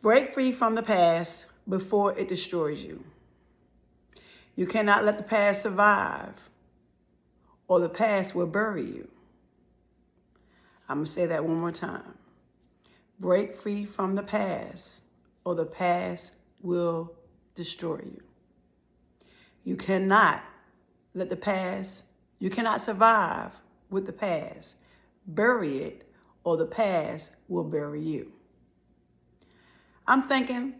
Break free from the past before it destroys you. You cannot let the past survive, or the past will bury you. I'm going to say that one more time. Break free from the past, or the past will destroy you. You cannot let the past, you cannot survive with the past. Bury it, or the past will bury you. I'm thinking,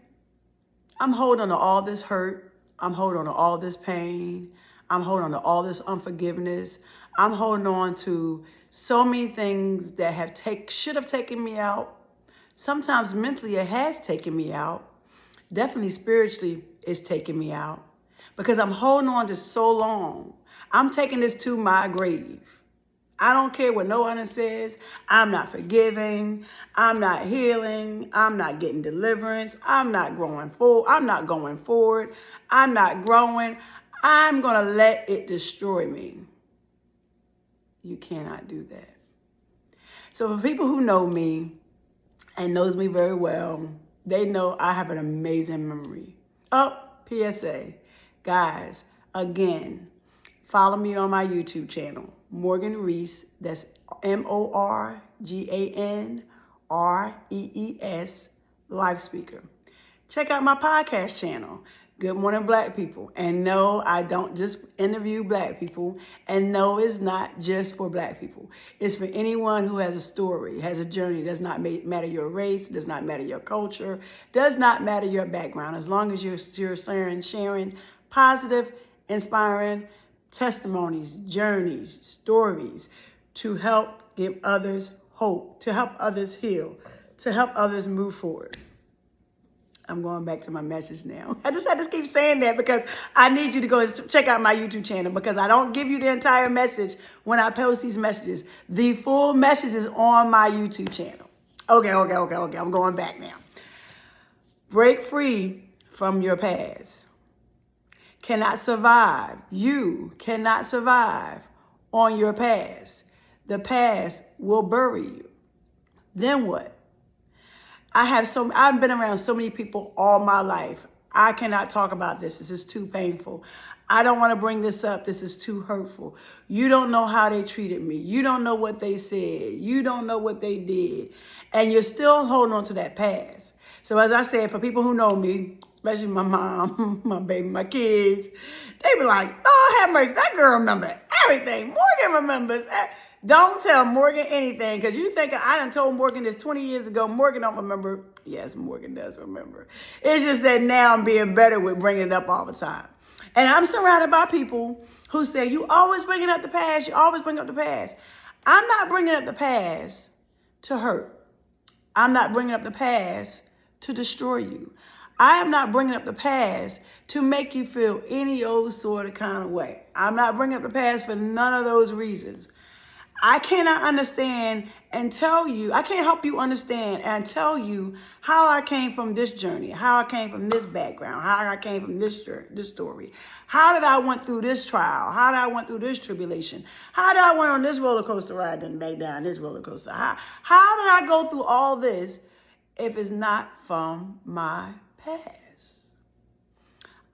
I'm holding on to all this hurt. I'm holding on to all this pain. I'm holding on to all this unforgiveness. I'm holding on to so many things that should have taken me out. Sometimes mentally it has taken me out. Definitely spiritually it's taken me out. Because I'm holding on to so long. I'm taking this to my grave. I don't care what no one says. I'm not forgiving. I'm not healing. I'm not getting deliverance. I'm not growing forward. I'm not going forward. I'm not growing. I'm going to let it destroy me. You cannot do that. So for people who know me and knows me very well, they know I have an amazing memory. Oh, PSA. Guys, again, follow me on my YouTube channel, Morgan Rees. That's MorganRees, Life Speaker. Check out my podcast channel, Good Morning Black People. And no, I don't just interview Black people. And no, it's not just for Black people. It's for anyone who has a story, has a journey. Does not matter your race, does not matter your culture, does not matter your background. As long as you're sharing positive, inspiring testimonies, journeys, stories to help give others hope, to help others heal, to help others move forward. I'm going back to my message now. I just had to keep saying that because I need you to go check out my YouTube channel, because I don't give you the entire message when I post these messages. The full message is on my YouTube channel. Okay. I'm going back now. Break free from your past. Cannot survive. You cannot survive on your past. The past will bury you. Then what? I've been around so many people all my life. I cannot talk about this. This is too painful. I don't want to bring this up. This is too hurtful. You don't know how they treated me. You don't know what they said. You don't know what they did. And you're still holding on to that past. So as I said, for people who know me, especially my mom, my baby, my kids, they be like, oh, have mercy. That girl remembers everything. Morgan remembers. Don't tell Morgan anything, because you think I done told Morgan this 20 years ago. Morgan don't remember. Yes, Morgan does remember. It's just that now I'm being better with bringing it up all the time. And I'm surrounded by people who say, you always bringing up the past. You always bring up the past. I'm not bringing up the past to hurt. I'm not bringing up the past to destroy you. I am not bringing up the past to make you feel any old sort of kind of way. I'm not bringing up the past for none of those reasons. I cannot understand and tell you, I can't help you understand and tell you how I came from this journey, how I came from this background, how I came from this story. How did I went through this trial? How did I went through this tribulation? How did I went on this roller coaster ride and back down this roller coaster? How did I go through all this if it's not from my past?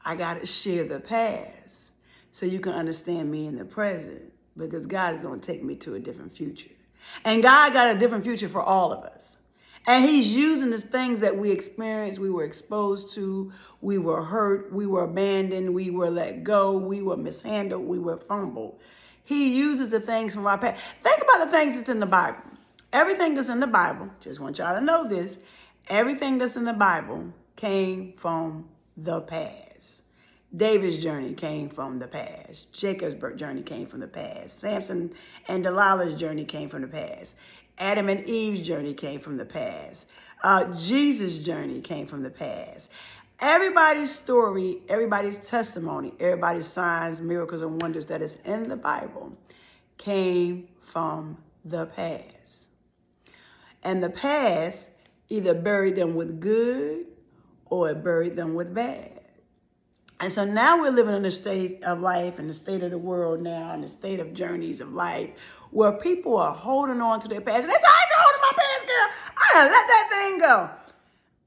I got to share the past so you can understand me in the present, because God is going to take me to a different future. And God got a different future for all of us. And he's using the things that we experienced, we were exposed to, we were hurt, we were abandoned, we were let go, we were mishandled, we were fumbled. He uses the things from our past. Think about the things that's in the Bible. Everything that's in the Bible, just want y'all to know this, everything that's in the Bible came from the past. David's journey came from the past. Jacob's journey came from the past. Samson and Delilah's journey came from the past. Adam and Eve's journey came from the past. Jesus' journey came from the past. Everybody's story, everybody's testimony, everybody's signs, miracles, and wonders that is in the Bible came from the past. And the past either buried them with good or it buried them with bad. And so now we're living in a state of life and the state of the world now and the state of journeys of life where people are holding on to their past. And they say, I ain't holding my past, girl. I gotta let that thing go.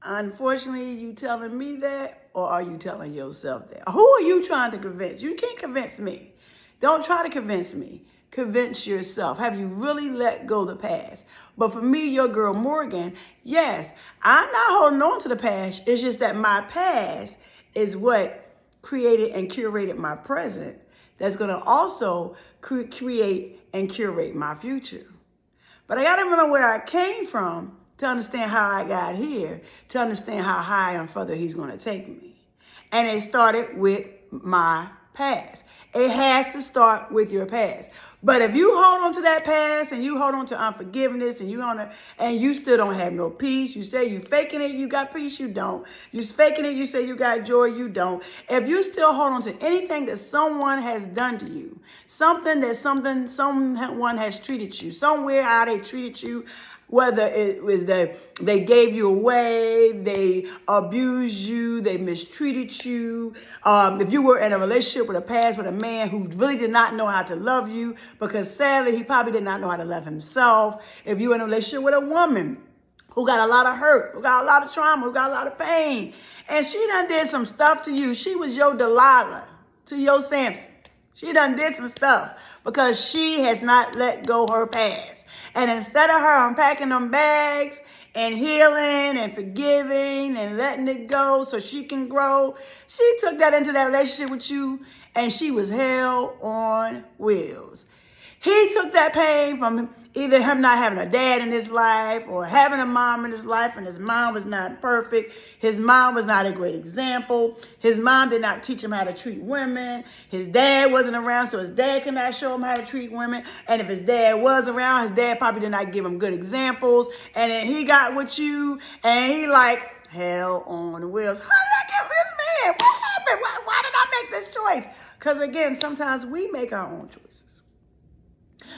Unfortunately, you telling me that, or are you telling yourself that? Who are you trying to convince? You can't convince me. Don't try to convince me. Convince yourself. Have you really let go of the past? But for me, your girl Morgan, yes, I'm not holding on to the past. It's just that my past is what created and curated my present. That's going to also create and curate my future. But I got to remember where I came from to understand how I got here, to understand how high and further he's going to take me. And it started with my past. It has to start with your past. But if you hold on to that past and you hold on to unforgiveness and you still don't have no peace, you say you faking it, you got peace, you don't. You faking it, you say you got joy, you don't. If you still hold on to anything that someone has done to you, someone has treated you, somewhere how they treated you, whether it was that they gave you away, they abused you, they mistreated you. If you were in a relationship with a man who really did not know how to love you, because sadly, he probably did not know how to love himself. If you were in a relationship with a woman who got a lot of hurt, who got a lot of trauma, who got a lot of pain, and she done did some stuff to you. She was your Delilah to your Samson. She done did some stuff because she has not let go her past. And instead of her unpacking them bags and healing and forgiving and letting it go so she can grow, she took that into that relationship with you and she was hell on wheels. He took that pain from either him not having a dad in his life or having a mom in his life, and his mom was not perfect. His mom was not a great example. His mom did not teach him how to treat women. His dad wasn't around, so his dad could not show him how to treat women. And if his dad was around, his dad probably did not give him good examples. And then he got with you, and he like, hell on wheels. How did I get with this man? What happened? Why did I make this choice? Because again, sometimes we make our own choices.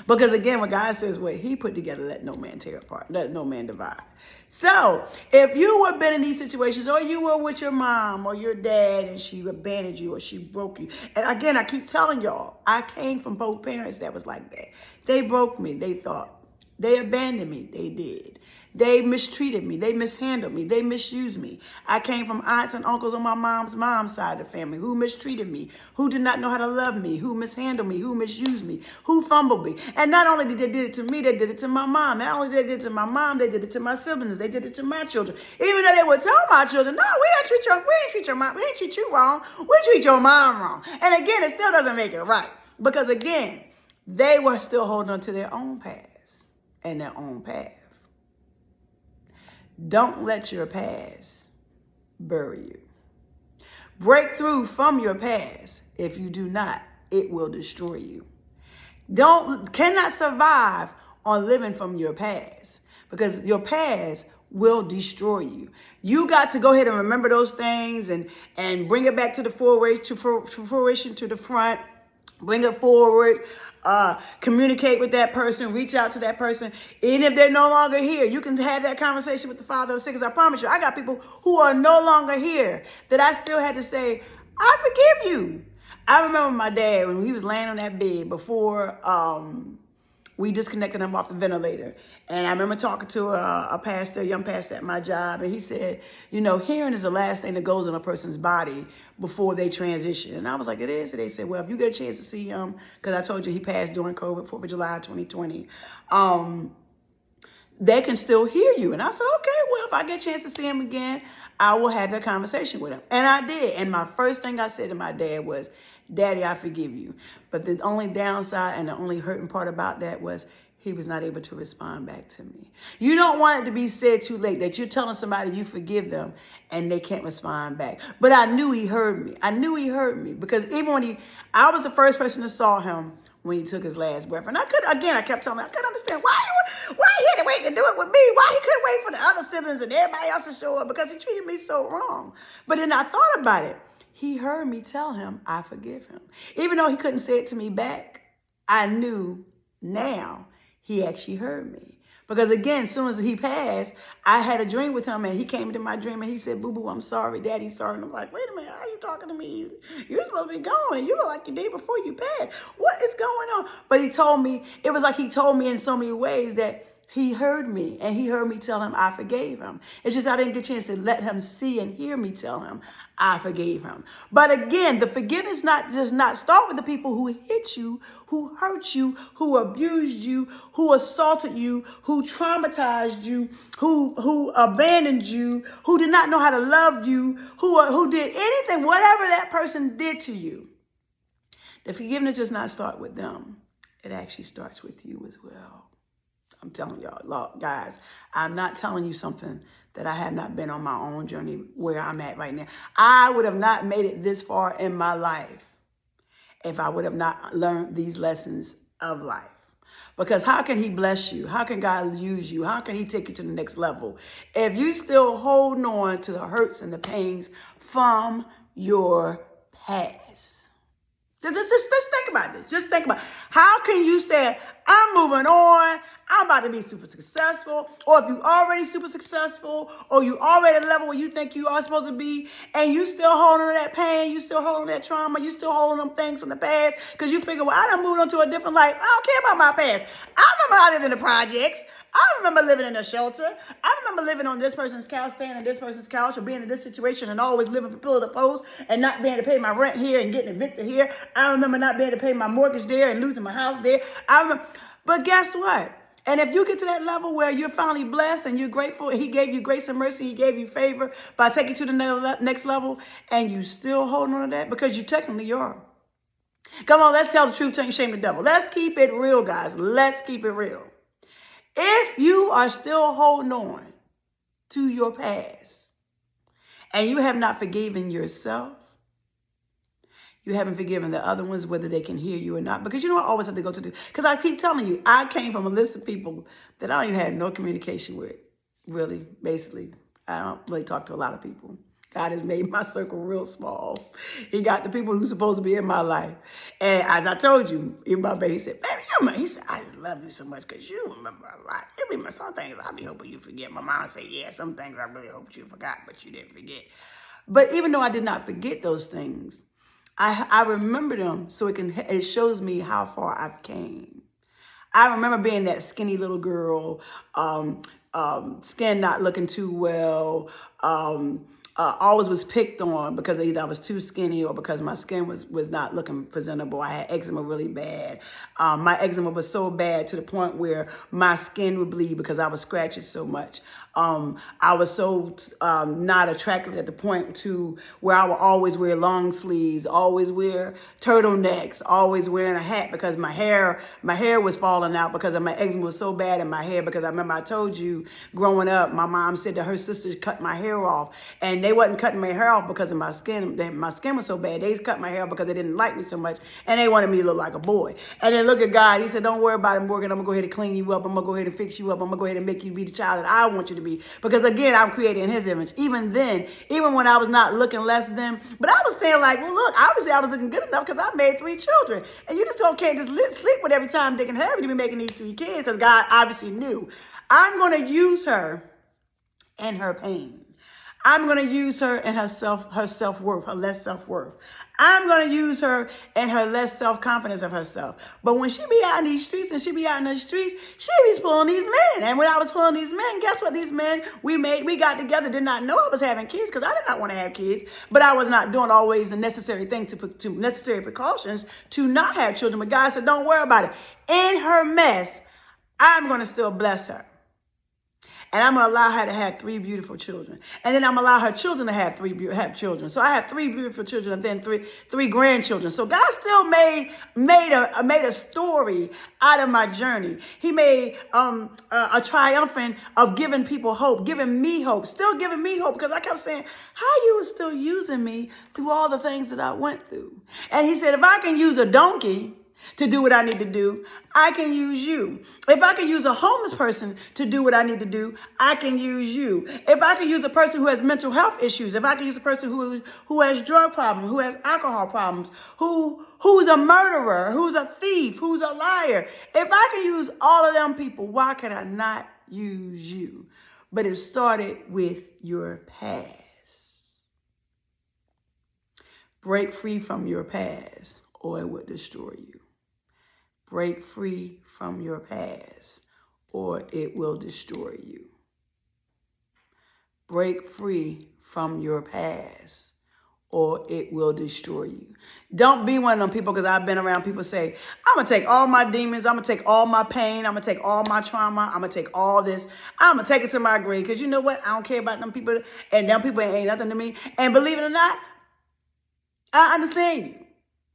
Because again, when God says what he put together, let no man tear apart, let no man divide. So if you have been in these situations, or you were with your mom or your dad and she abandoned you or she broke you. And again, I keep telling y'all, I came from both parents that was like that. They broke me, they thought. They abandoned me, they did. They mistreated me. They mishandled me. They misused me. I came from aunts and uncles on my mom's side of the family who mistreated me, who did not know how to love me, who mishandled me, who misused me, who fumbled me. And not only did they did it to me, they did it to my mom. Not only did they did it to my mom, they did it to my siblings. They did it to my children. Even though they would tell my children, no, we ain't treat your mom, we ain't treat you wrong. We treat your mom wrong. And again, it still doesn't make it right. Because again, they were still holding on to their own past and their own path. Don't let your past bury you. Break through from your past. If you do not, it will destroy you. Cannot survive on living from your past, because your past will destroy you. You got to go ahead and remember those things and bring it back to the fruition, to the front. Bring it forward. Communicate with that person, reach out to that person. Even if they're no longer here, you can have that conversation with the Father of sick. I promise you, I got people who are no longer here that I still had to say, I forgive you. I remember my dad when he was laying on that bed before we disconnected him off the ventilator. And I remember talking to a pastor, a young pastor at my job, and he said, you know, hearing is the last thing that goes in a person's body before they transition. And I was like, it is? And they said, well, if you get a chance to see him, because I told you he passed during COVID, 4th of July, 2020, they can still hear you. And I said, okay, well, if I get a chance to see him again, I will have that conversation with him. And I did. And my first thing I said to my dad was, Daddy, I forgive you. But the only downside and the only hurting part about that was he was not able to respond back to me. You don't want it to be said too late that you're telling somebody you forgive them and they can't respond back. But I knew he heard me. I knew he heard me, because even when I was the first person that saw him when he took his last breath. And I kept telling him, I couldn't understand why he had to wait to do it with me. Why he couldn't wait for the other siblings and everybody else to show up, because he treated me so wrong. But then I thought about it. He heard me tell him I forgive him. Even though he couldn't say it to me back, I knew now he actually heard me. Because again, as soon as he passed, I had a dream with him, and he came into my dream and he said, Boo-boo, I'm sorry, Daddy's sorry. And I'm like, wait a minute, how are you talking to me? You're supposed to be gone, and you look like you did before you passed. What is going on? But he told me, it was like he told me in so many ways that He heard me, and he heard me tell him I forgave him. It's just I didn't get a chance to let him see and hear me tell him I forgave him. But again, the forgiveness does not start with the people who hit you, who hurt you, who abused you, who assaulted you, who traumatized you, who abandoned you, who did not know how to love you, who did anything, whatever that person did to you. The forgiveness does not start with them. It actually starts with you as well. I'm telling y'all, guys, I'm not telling you something that I have not been on my own journey where I'm at right now. I would have not made it this far in my life if I would have not learned these lessons of life. Because how can he bless you? How can God use you? How can he take you to the next level if you still holding on to the hurts and the pains from your past? Just think about this. Just think about it. How can you say, I'm moving on, I'm about to be super successful, or if you're already super successful, or you already at a level where you think you are supposed to be, and you still holding on to that pain, you still holding on to that trauma, you still holding on things from the past, because you figure, well, I done moved on to a different life. I don't care about my past. I remember I lived in the projects. I remember living in a shelter. I remember living on this person's couch, staying on this person's couch, or being in this situation and always living from pillar to post and not being able to pay my rent here and getting evicted here. I remember not being able to pay my mortgage there and losing my house there. But guess what? And if you get to that level where you're finally blessed and you're grateful, he gave you grace and mercy, he gave you favor by taking you to the next level, and you still holding on to that because you technically are. Come on, let's tell the truth, shame the devil. Let's keep it real, guys. Let's keep it real. If you are still holding on to your past and you have not forgiven yourself, you haven't forgiven the other ones, whether they can hear you or not. Because you know, I always have to go to because I keep telling you, I came from a list of people that I don't even have no communication with, really, basically. I don't really talk to a lot of people. God has made my circle real small. He got the people who's supposed to be in my life. And as I told you, even my baby said, baby, he said, I just love you so much because you remember a lot. Some things I be hoping you forget. My mom said, yeah, some things I really hoped you forgot, but you didn't forget. But even though I did not forget those things, I remember them so it shows me how far I've came. I remember being that skinny little girl, skin not looking too well, always was picked on because either I was too skinny or because my skin was not looking presentable. I had eczema really bad. My eczema was so bad to the point where my skin would bleed because I was scratching so much. I was so not attractive at the point to where I would always wear long sleeves, always wear turtlenecks, always wearing a hat because my hair was falling out because of my eczema was so bad in my hair. Because I remember I told you growing up, my mom said that her sisters cut my hair off, and they wasn't cutting my hair off because of my skin. My skin was so bad. They cut my hair because they didn't like me so much, and they wanted me to look like a boy. And then look at God. He said, don't worry about it, Morgan. I'm going to go ahead and clean you up. I'm going to go ahead and fix you up. I'm going to go ahead and make you be the child that I want you to be. Because again, I'm created in his image. Even then, even when I was not looking less than, but I was saying like, well, look, obviously I was looking good enough because I made 3 children. And you just can't just sleep with every time Dick and Harry to be making these 3 kids because God obviously knew. I'm going to use her and her pain. I'm going to use her and her self-worth, her less self-worth. I'm going to use her and her less self-confidence of herself. But when she be out in these streets she be pulling these men. And when I was pulling these men, guess what? These men we got together did not know I was having kids because I did not want to have kids. But I was not doing always the necessary thing to necessary precautions to not have children. But God said, don't worry about it. In her mess, I'm going to still bless her. And I'm going to allow her to have 3 beautiful children. And then I'm going to allow her children to have children. So I have 3 beautiful children and then three grandchildren. So God still made a story out of my journey. He made a triumphant of giving people hope, giving me hope, still giving me hope. Because I kept saying, how you were still using me through all the things that I went through. And he said, if I can use a donkey to do what I need to do, I can use you. If I can use a homeless person to do what I need to do, I can use you. If I can use a person who has mental health issues, if I can use a person who has drug problems, who has alcohol problems, who's a murderer, who's a thief, who's a liar, if I can use all of them people, why can I not use you? But it started with your past. Break free from your past or it would destroy you. Break free from your past or it will destroy you. Break free from your past, or it will destroy you. Don't be one of them people, because I've been around people say, I'm going to take all my demons, I'm going to take all my pain, I'm going to take all my trauma, I'm going to take all this, I'm going to take it to my grave, because you know what? I don't care about them people, and them people ain't nothing to me. And believe it or not, I understand you.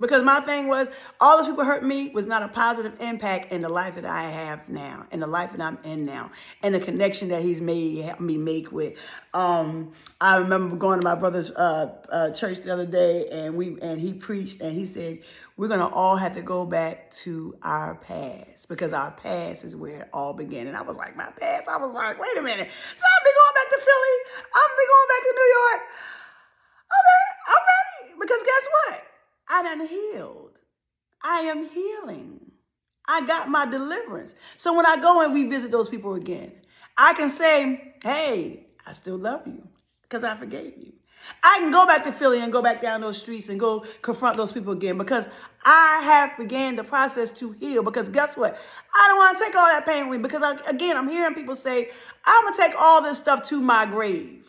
Because my thing was, all those people hurt me was not a positive impact in the life that I have now, in the life that I'm in now, and the connection that he's helped me make with. I remember going to my brother's church the other day, and he preached, and he said, we're going to all have to go back to our past, because our past is where it all began. And I was like, my past? I was like, wait a minute. So I'm be going back to Philly. I'm be going back to New York. Okay, I'm ready. Because guess what? I done healed. I am healing. I got my deliverance. So when I go and revisit those people again, I can say, hey, I still love you because I forgave you. I can go back to Philly and go back down those streets and go confront those people again, because I have began the process to heal. Because guess what? I don't want to take all that pain with me, because I'm hearing people say, I'm going to take all this stuff to my grave.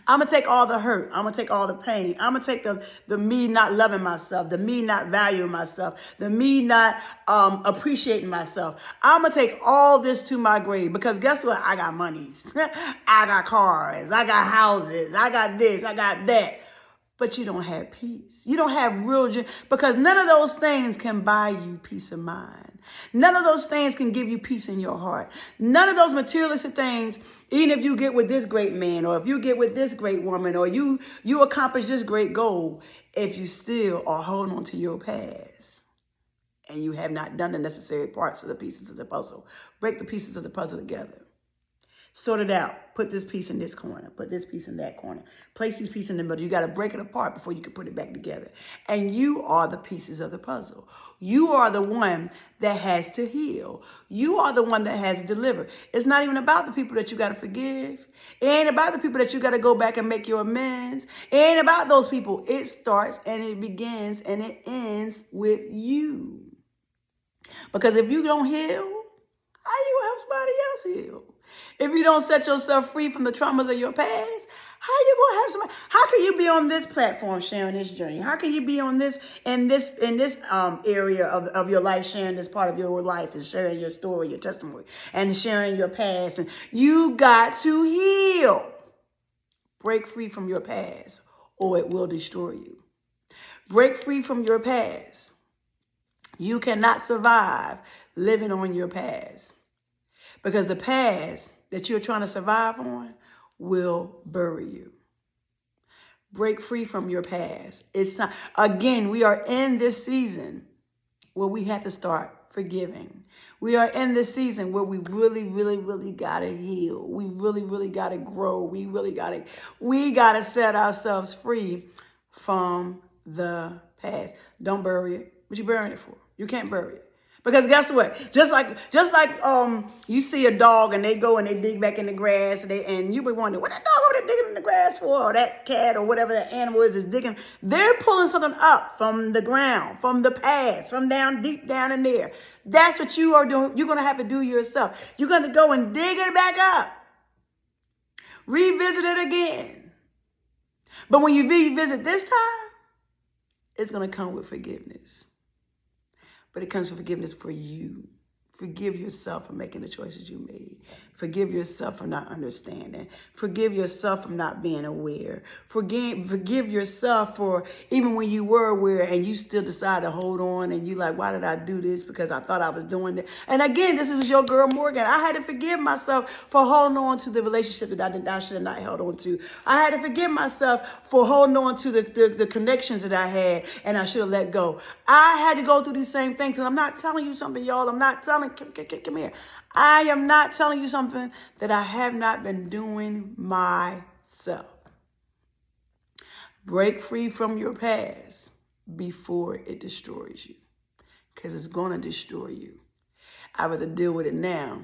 I'm going to take all the hurt. I'm going to take all the pain. I'm going to take the me not loving myself, the me not valuing myself, the me not appreciating myself. I'm going to take all this to my grave, because guess what? I got monies. I got cars. I got houses. I got this. I got that. But you don't have peace. You don't have real joy, because none of those things can buy you peace of mind. None of those things can give you peace in your heart. None of those materialistic things, even if you get with this great man, or if you get with this great woman, or you accomplish this great goal, if you still are holding on to your past and you have not done the necessary parts of the pieces of the puzzle, break the pieces of the puzzle together. Sort it out. Put this piece in this corner. Put this piece in that corner. Place these pieces in the middle. You got to break it apart before you can put it back together. And you are the pieces of the puzzle. You are the one that has to heal. You are the one that has to deliver. It's not even about the people that you got to forgive. It ain't about the people that you got to go back and make your amends. It ain't about those people. It starts and it begins and it ends with you. Because if you don't heal, how you gonna help somebody else heal? If you don't set yourself free from the traumas of your past, how you gonna have somebody? How can you be on this platform sharing this journey? How can you be on this in this area of your life, sharing this part of your life and sharing your story, your testimony, and sharing your past? And you got to heal. Break free from your past, or it will destroy you. Break free from your past. You cannot survive living on your past, because the past that you're trying to survive on will bury you. Break free from your past. It's time. Again, we are in this season where we have to start forgiving. We are in this season where we really, really, really got to heal. We really, really got to grow. We got to set ourselves free from the past. Don't bury it. What you burying it for? You can't bury it. Because guess what? Just like you see a dog and they go and they dig back in the grass and you be wondering, what that dog over there digging in the grass for? Or that cat or whatever that animal is digging. They're pulling something up from the ground, from the past, from down deep down in there. That's what you are doing. You're going to have to do yourself. You're going to go and dig it back up. Revisit it again. But when you revisit this time, it's going to come with forgiveness. But it comes with forgiveness for you. Forgive yourself for making the choices you made. Forgive yourself for not understanding. Forgive yourself for not being aware. Forgive yourself for even when you were aware and you still decided to hold on and you like, why did I do this? Because I thought I was doing it. And again, this was your girl Morgan. I had to forgive myself for holding on to the relationship that I should have not held on to. I had to forgive myself for holding on to the connections that I had and I should have let go. I had to go through these same things. And I'm not telling you something, y'all. I'm not telling, come here. I am not telling you something that I have not been doing myself. Break free from your past before it destroys you, because it's going to destroy you. I'd rather deal with it now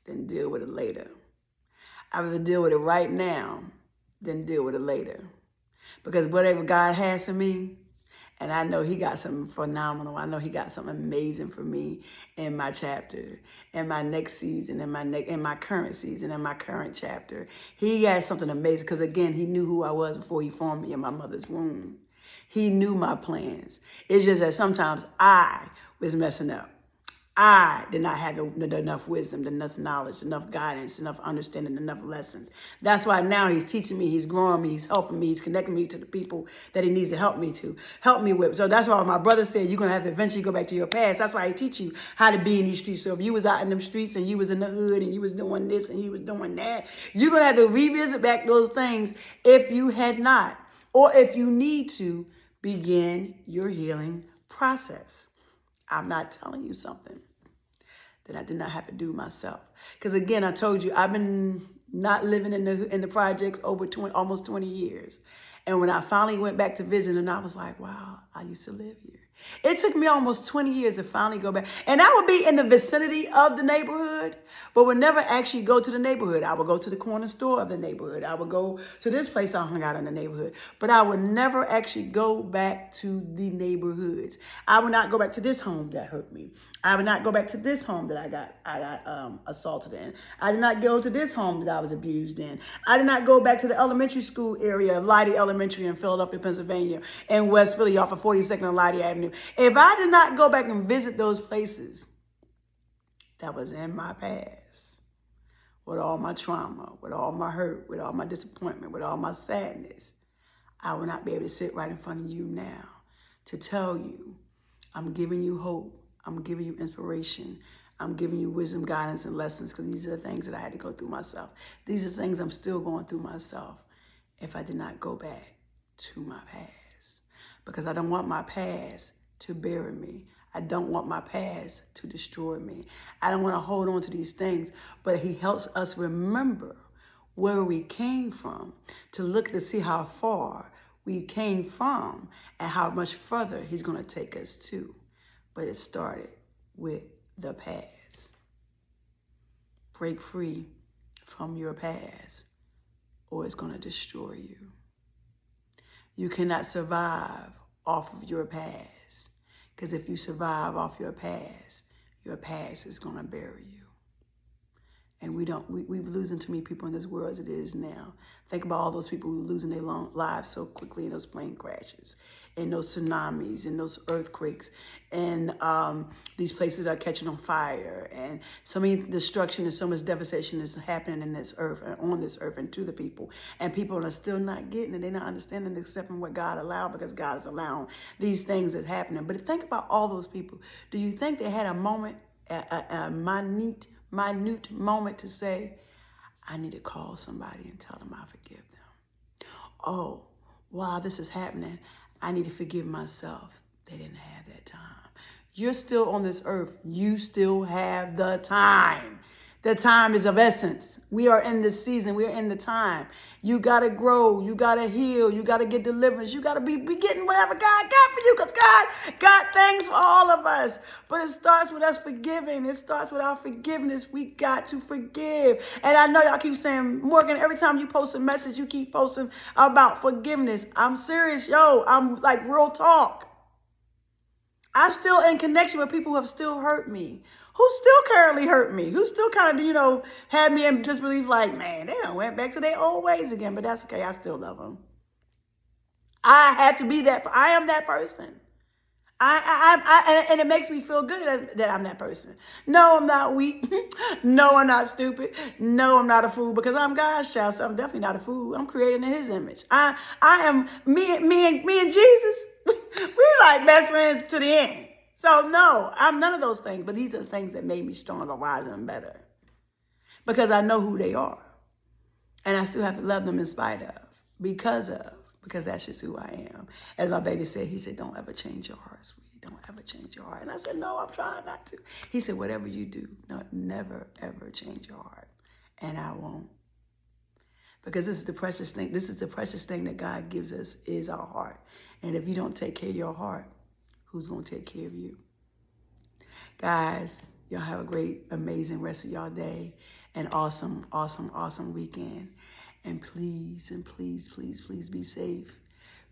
than deal with it later. I'd rather deal with it right now than deal with it later. Because whatever God has for me, And I know he got something phenomenal. I know he got something amazing for me in my chapter, in my next season, in my current season, in my current chapter. He has something amazing because, again, he knew who I was before he formed me in my mother's womb. He knew my plans. It's just that sometimes I was messing up. I did not have enough wisdom, enough knowledge, enough guidance, enough understanding, enough lessons. That's why now he's teaching me, he's growing me, he's helping me, he's connecting me to the people that he needs to help me with. So that's why my brother said you're going to have to eventually go back to your past. That's why he teach you how to be in these streets. So if you was out in them streets and you was in the hood and you was doing this and you was doing that, you're going to have to revisit back those things if you had not, or if you need to begin your healing process. I'm not telling you something that I did not have to do myself. Because again, I told you, I've been not living in the projects over almost 20 years. And when I finally went back to visit, and I was like, wow, I used to live here. It took me almost 20 years to finally go back. And I would be in the vicinity of the neighborhood, but would never actually go to the neighborhood. I would go to the corner store of the neighborhood. I would go to this place I hung out in the neighborhood. But I would never actually go back to the neighborhoods. I would not go back to this home that hurt me. I would not go back to this home that I got assaulted in. I did not go to this home that I was abused in. I did not go back to the elementary school area of Leidy Elementary in Philadelphia, Pennsylvania, and West Philly off of 42nd and Leidy Avenue. If I did not go back and visit those places that was in my past, with all my trauma, with all my hurt, with all my disappointment, with all my sadness, I would not be able to sit right in front of you now to tell you I'm giving you hope. I'm giving you inspiration. I'm giving you wisdom, guidance, and lessons, because these are the things that I had to go through myself. These are things I'm still going through myself if I did not go back to my past. Because I don't want my past to bury me. I don't want my past to destroy me. I don't want to hold on to these things, but he helps us remember where we came from, to look to see how far we came from and how much further he's going to take us to. But it started with the past. Break free from your past, or it's going to destroy you. You cannot survive off of your past, because if you survive off your past is going to bury you. And we're losing too many people in this world as it is now. Think about all those people who are losing their lives so quickly in those plane crashes, in those tsunamis, in those earthquakes, and these places are catching on fire, and so many destruction and so much devastation is happening in this earth and on this earth and to the people. And people are still not getting it. They're not understanding and accepting what God allowed, because God is allowing these things that's happening. But think about all those people. Do you think they had a moment, a minute moment to say, I need to call somebody and tell them I forgive them? Oh, while this is happening, I need to forgive myself. They didn't have that time. You're still on this earth. You still have the time. The time is of essence. We are in this season. We are in the time. You got to grow. You got to heal. You got to get deliverance. You got to be getting whatever God got for you, because God got things for all of us. But it starts with us forgiving. It starts with our forgiveness. We got to forgive. And I know y'all keep saying, Morgan, every time you post a message, you keep posting about forgiveness. I'm serious, yo. I'm like real talk. I'm still in connection with people who have still hurt me, who still currently hurt me, who still kind of, had me in disbelief, like, man, they done went back to their old ways again. But that's okay. I still love them. I have to be that. I am that person. And it makes me feel good that I'm that person. No, I'm not weak. No, I'm not stupid. No, I'm not a fool, because I'm God's child. So I'm definitely not a fool. I'm created in His image. I am me and Jesus. We're like best friends to the end. So no, I'm none of those things. But these are the things that made me stronger, wiser, and better, because I know who they are, and I still have to love them in spite of, because that's just who I am. As my baby said, he said, don't ever change your heart, sweetie. Don't ever change your heart. And I said, no, I'm trying not to. He said, whatever you do, no, never, ever change your heart. And I won't. Because this is the precious thing. This is the precious thing that God gives us, is our heart. And if you don't take care of your heart, who's going to take care of you? Guys, y'all have a great, amazing rest of y'all day. And awesome, awesome, awesome weekend. And please, please, please be safe.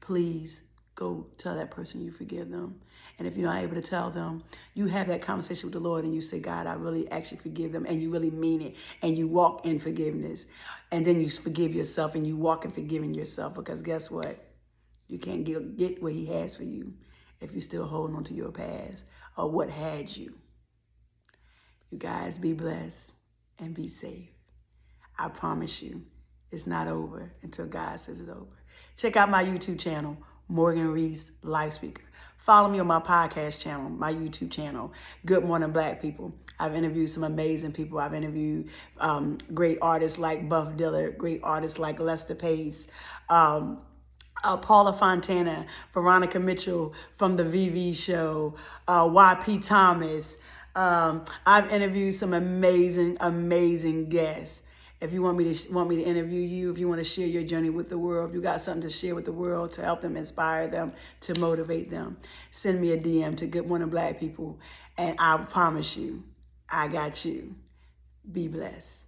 Please go tell that person you forgive them. And if you're not able to tell them, you have that conversation with the Lord and you say, God, I really actually forgive them. And you really mean it. And you walk in forgiveness. And then you forgive yourself and you walk in forgiving yourself. Because guess what? You can't get what he has for you if you're still holding on to your past or what had you. You guys be blessed and be safe. I promise you, it's not over until God says it's over. Check out my YouTube channel, Morgan Rees Life Speaker. Follow me on my podcast channel, my YouTube channel, Good Morning Black People. I've interviewed some amazing people. I've interviewed great artists like Buff Dillard, great artists like Lester Pace, Paula Fontana, Veronica Mitchell from the VV show, YP Thomas. I've interviewed some amazing guests. If you want me to interview you, if you want to share your journey with the world, if you got something to share with the world to help them, inspire them, to motivate them, send me a DM to Good Morning Black People, and I promise you, I got you. Be blessed.